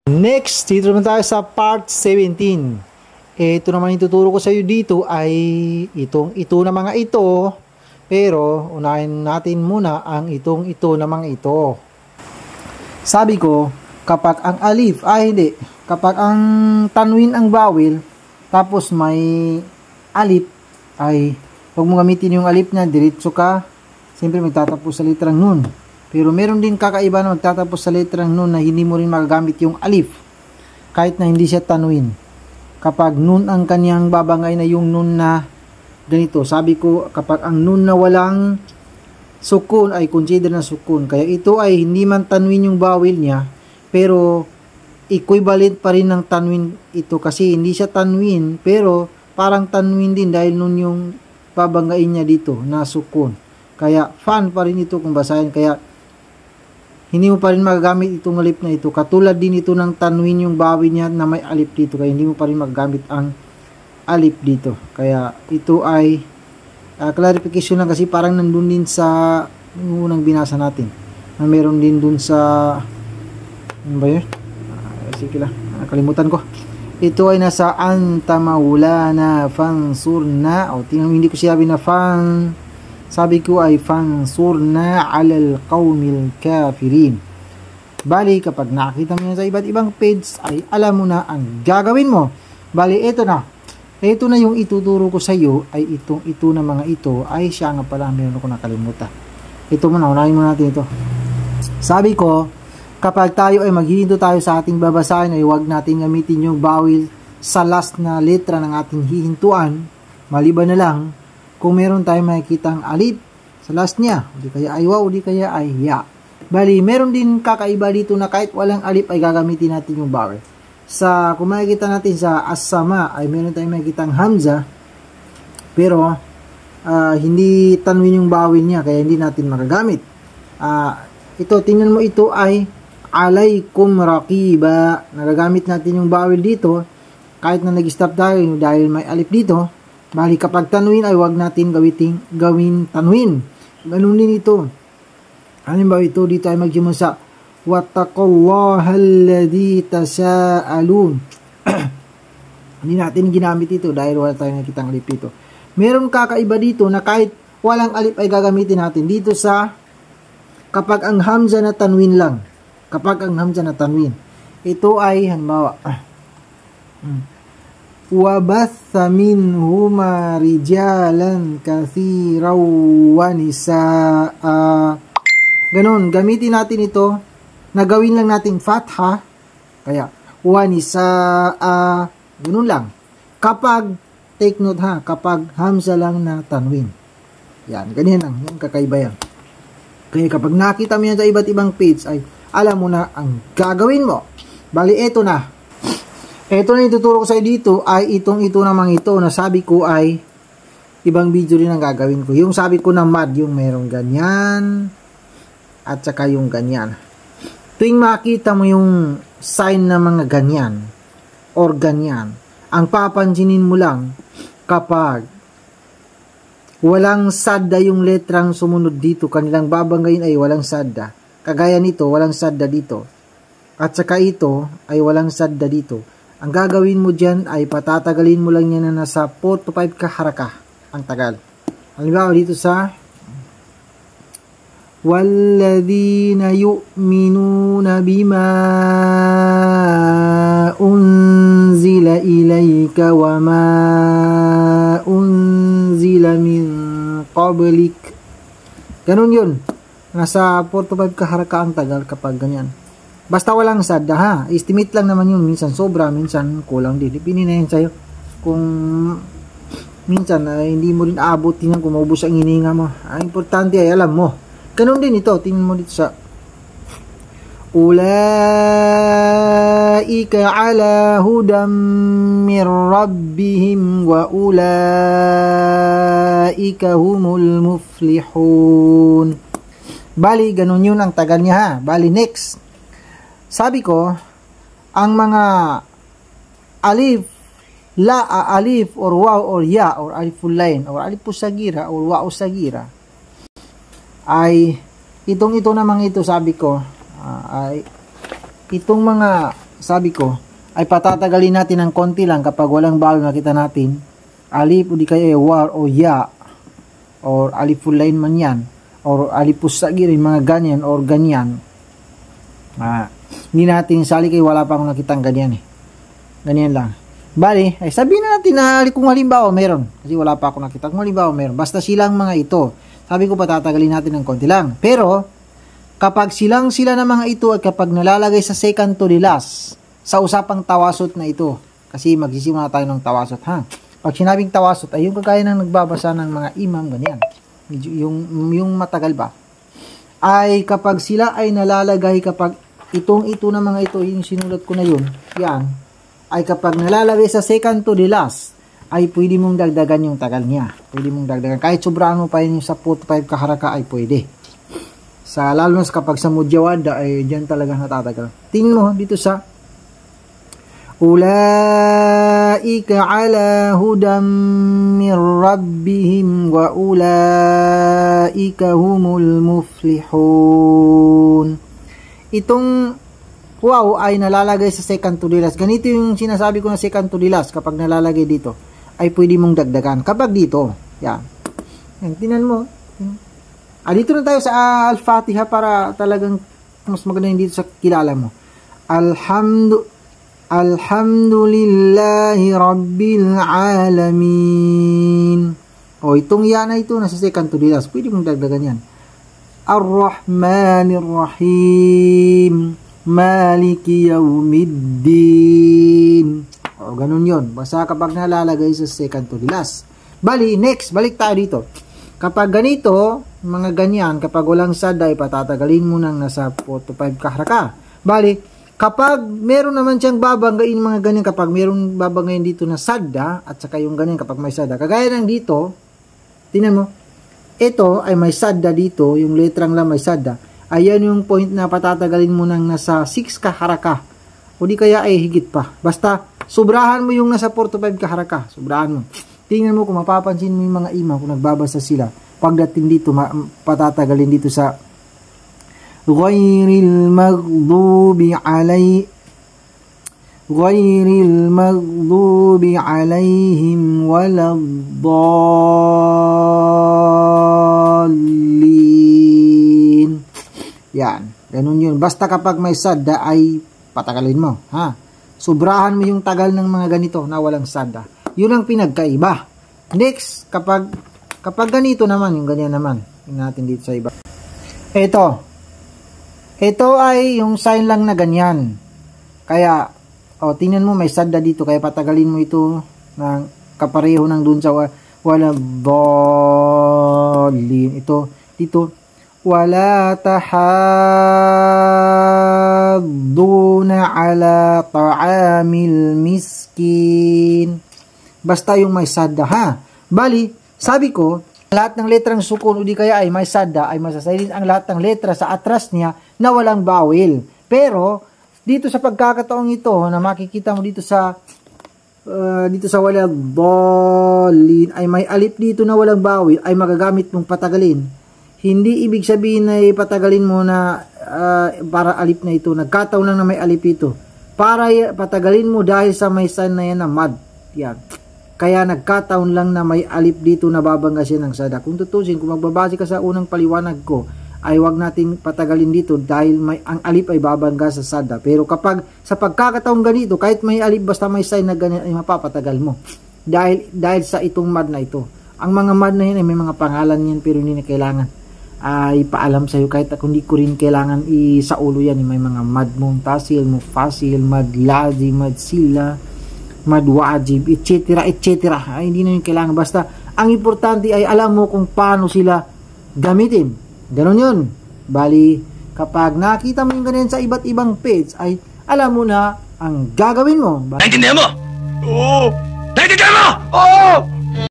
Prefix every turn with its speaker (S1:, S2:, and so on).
S1: Next, dito naman tayo sa part 17. Ito naman ituturo ko sa iyo dito ay ito na mga ito. Pero, unahin natin muna ang ito na mga ito. Sabi ko, kapag ang alif, hindi. Kapag ang tanwin ang vowel, tapos may alif, ay huwag mo gamitin yung alif na, diretso ka. Siyempre, magtatapos sa letrang nun. Pero meron din kakaiba na magtatapos sa letrang nun na hindi mo rin magagamit yung alif. Kahit na hindi siya tanwin. Kapag nun ang kanyang babangay na yung nun na ganito. Sabi ko, kapag ang nun na walang sukun ay consider na sukun. Kaya ito ay hindi man tanwin yung vowel niya. Pero equivalent pa rin ng tanwin ito. Kasi hindi siya tanwin. Pero parang tanwin din dahil nun yung babanggain niya dito na sukun. Kaya fan pa rin ito kung basahin. Kaya hindi mo pa rin magagamit itong alif na ito. Katulad din ito ng tanwin yung vowel niya na may alif dito. Kaya hindi mo pa rin magagamit ang alif dito. Kaya ito ay clarification lang kasi parang nandun din sa unang binasa natin. Na meron din dun sa ano ba yun? Sige lang. Nakalimutan ko. Ito ay nasa anta maulana fansurna. O tingnan mo, hindi ko sinabi na sabi ko ay fansurna alal qawmil kafirin. Bali, kapag nakita mo yan sa iba't ibang page, ay alam mo na ang gagawin mo. Bali, ito na. Ito na yung ituturo ko sa iyo, ay ito na mga ito, ay siya nga pala, meron ako nakalimutan. Ito muna, unahin mo natin ito. Sabi ko, kapag tayo ay maghihinto tayo sa ating babasahin, ay huwag natin gamitin yung vowel sa last na letra ng ating hihintuan. Maliban na lang, kung meron tayong makikita ang alif sa last niya, o di kaya ay wa, o di kaya ay ya. Bali, meron din kakaiba dito na kahit walang alif ay gagamitin natin yung vowel. Kung makikita natin sa as-sama ay meron tayong makikita ang hamza, pero hindi tanwin yung vowel niya, kaya hindi natin magagamit. Ito, tingnan mo, ito ay alaykum raqiba. Nagagamit natin yung vowel dito, kahit na nag-stop tayo dahil may alif dito. Bali, kapag tanwin ay huwag natin gawin tanwin. Ganun din ito. Halimbawa ito, dito ay magsimula sa wattaqallaha alladhi tasaalun. Hindi natin ginamit ito dahil wala tayong nakitang alif dito. Meron kakaiba dito na kahit walang alif ay gagamitin natin dito sa kapag ang hamza na tanwin lang. Kapag ang hamza na tanwin. Ito ay halimbawa wabatha minhuma rijalan kathiraw wa nisaa. Ganon, gamitin natin ito na gawin lang natin fatha, kaya wa nisaa, ganon lang. Kapag, take note ha, kapag hamza lang na tanwin. Yan, ganyan lang, yan kakaiba yan. Kaya kapag nakita mo yan sa iba't ibang page ay alam mo na ang gagawin mo. Bali, eto na. Ito na ituturo ko sa dito ay ito namang ito na sabi ko ay ibang video rin ang gagawin ko. Yung sabi ko na mad, yung merong ganyan at saka yung ganyan. Tuwing makita mo yung sign na mga ganyan or ganyan, ang papansinin mo lang kapag walang sadda yung letrang sumunod dito, kanilang babanggayin ay walang sadda. Kagaya nito, walang sadda dito. At saka ito ay walang sadda dito. Ang gagawin mo dyan ay patatagalin mo lang yan na nasa 4 to 5 kaharaka ang tagal. Halimbawa dito sa walladhina yu'minuna bima unzila ilayka wa ma unzila min qablik. Ganun yun. Nasa 4 to 5 kaharaka ang tagal kapag ganyan. Basta walang sadda ha. Estimate lang naman yun. Minsan sobra, minsan kulang din. Ipinin na yun sa'yo. Kung minsan hindi mo rin aabot, tingnan kung maubos ang hininga mo. Ang importante ay alam mo. Ganun din ito. Tingnan mo dito sa ulaika ala hudam min rabbihim wa ulaika humul muflihun. Bali, ganun yun ang tagal niya ha. Bali, next. Sabi ko, ang mga alif, alif or waw or ya or aliful line or alifus sagira or waw sagira ay ito namang ito, sabi ko ay itong mga sabi ko, ay patatagalin natin ng konti lang kapag walang bawal nakita natin. Alif o di kaya war o ya, or aliful line man yan, or alipus sagirin, mga ganyan, or ganyan. Hindi natin sali kay wala pa akong nakitang ganyan eh. Ganyan lang. Bali, ay sabihin na natin na kung halimbawa meron. Kasi wala pa ako nakita. Kung halimbawa meron. Basta silang mga ito. Sabi ko patatagalin natin ng konti lang. Pero, kapag silang sila na mga ito at kapag nalalagay sa second to the last, sa usapang tawasot na ito. Kasi magsisimula tayo ng tawasot ha. Pag sinabing tawasot ay yung kagaya ng nagbabasa ng mga imam, ganyan. Medyo, yung matagal ba? Ay kapag sila ay nalalagay, kapag itong ito na mga ito, yung sinulat ko na yun, yan, ay kapag nalalagay sa second to the last, ay pwede mong dagdagan yung tagal niya. Pwede mong dagdagan. Kahit sobrahan mo pa yun yung sa 45 kaharaka ay pwede. Lalo na kapag sa Mujawada ay dyan talaga natatagal. Tingin mo dito sa Ulaika ala hudam min rabbihim wa ulaika humul muflihun. Itong wow ay nalalagay sa second to the last. Ganito yung sinasabi ko na second to the last. Kapag nalalagay dito, ay pwede mong dagdagan. Kapag dito, yan. Yan, tinan mo. Dito na tayo sa Al-Fatiha para talagang mas maganda yung dito sa kilala mo. Alhamdulillahi Rabbil Alamin. Itong yan na ito, nasa second to the last. Pwede mong dagdagan yan. Ar-Rahmanir-Rahim. Maliki Yawmiddin. Ganun yun. Basta kapag nalalagay sa second to the last. Bali, next, balik tayo dito. Kapag ganito, mga ganyan, kapag walang sada, patatagalin mo nang nasa 4 to 5 kaharaka. Bali, kapag meron naman siyang babanggain mga ganyan, kapag meron babanggain dito na sada, at saka yung ganyan kapag may sada. Kagaya ng dito, tingnan mo, ito ay may sada dito, yung letrang lang may sada. Ayan yung point na patatagalin mo nang nasa 6 kaharaka. O di kaya ay higit pa. Basta, sobrahan mo yung nasa 4 to 5 kaharaka. Sobrahan mo. Tingnan mo kung mapapansin mo yung mga imam kung nagbabasa sila. Pagdating dito, patatagalin dito sa Ghayril maghdubi alayhim waladdallin. Yan. Ganun yun. Basta kapag may sada ay patagalin mo. Ha? Sobrahan mo yung tagal ng mga ganito na walang sada. Yun ang pinagkaiba. Next, kapag ganito naman, yung ganyan naman. Tingnan natin dito sa iba. Ito ay yung sign lang na ganyan. Kaya, tingnan mo, may sadda dito. Kaya patagalin mo ito ng kapareho ng dun sa wala dhalin. Ito, dito, wala tahadduna ala ta'amil miskin. Basta yung may sadda, ha? Bali, sabi ko, lahat ng letrang sukun o di kaya ay may sadda, ay masasilid ang lahat ng letra sa atras niya na walang bawel. Pero, dito sa pagkakataong ito, na makikita mo dito sa wala dhalin, ay may alip dito na walang bawel, ay magagamit mong patagalin. Hindi ibig sabihin na patagalin mo na para alip na ito. Nagkataon lang na may alip ito. Para patagalin mo dahil sa may sign na yan na mad. Yan. Kaya nagkataon lang na may alip dito na babangga siya ng sada. Kung tutusin, kung magbabase ka sa unang paliwanag ko, ay wag natin patagalin dito dahil ang alip ay babangga sa sada. Pero kapag sa pagkakataong ganito, kahit may alip basta may sign na ganyan, ay mapapatagal mo. Dahil sa itong mad na ito. Ang mga mad na yan ay may mga pangalan yan pero hindi na kailangan ipaalam sa'yo. Kahit ako hindi ko rin kailangan sa ulo yan. May mga mad muntasil, mufasil, mad lazi, mad sila, madwajib, etc. Ay, hindi na yung kailangan. Basta, ang importante ay alam mo kung paano sila gamitin. Ganon yun. Bali, kapag nakita mo yung ganyan sa iba't ibang page, ay alam mo na ang gagawin mo.
S2: Naintindihan mo? Oo! Naintindihan mo? Oo!